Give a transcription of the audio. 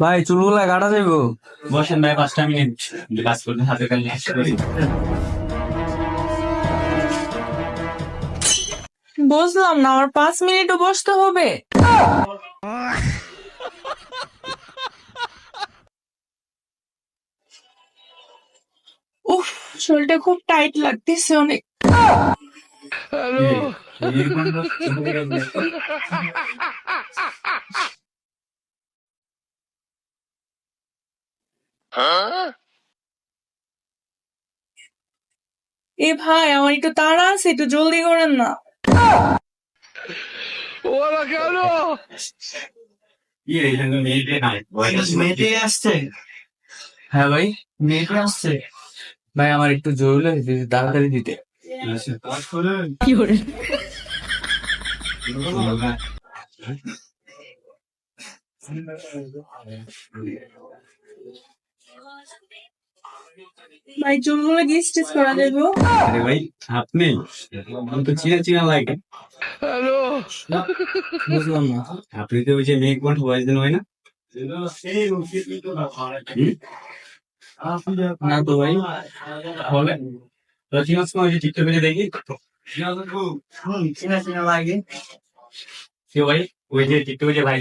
ভাই চুলগুলা কাটা যাইবো? বসেন ভাই 5টা মিনিট কাজ করতে হাতে কাল শেষ করি। বুঝলাম না, আমার 5 মিনিটও বসতে হবে? উফ, শরীরটা খুব টাইট লাগতেছে অনেক। এ ভাই, আমার একটু তাড়া আছে, একটু জলদি করেন না। মেয়েটে আসছে? হ্যাঁ ভাই, মেয়েটে আসছে। ভাই আমার একটু জরুরি আছে, যদি তাড়াতাড়ি দিতে। কি করে? ভাই চুলগুলো কি স্টিচ করা যাবে? আরে ভাই আপনি, আমি তো চিনা চিনা লাগে। বুঝলাম না। আপনি তো ওই যে মেঘ বন্ধ ভয়েস দেন হয় না? না তো ভাই। বলে তো চিনা চিনা ওই যে টিকটকে দেখি চিনা চিনা লাগে। সে ভাই ওই যে টিকটকে যে ভাই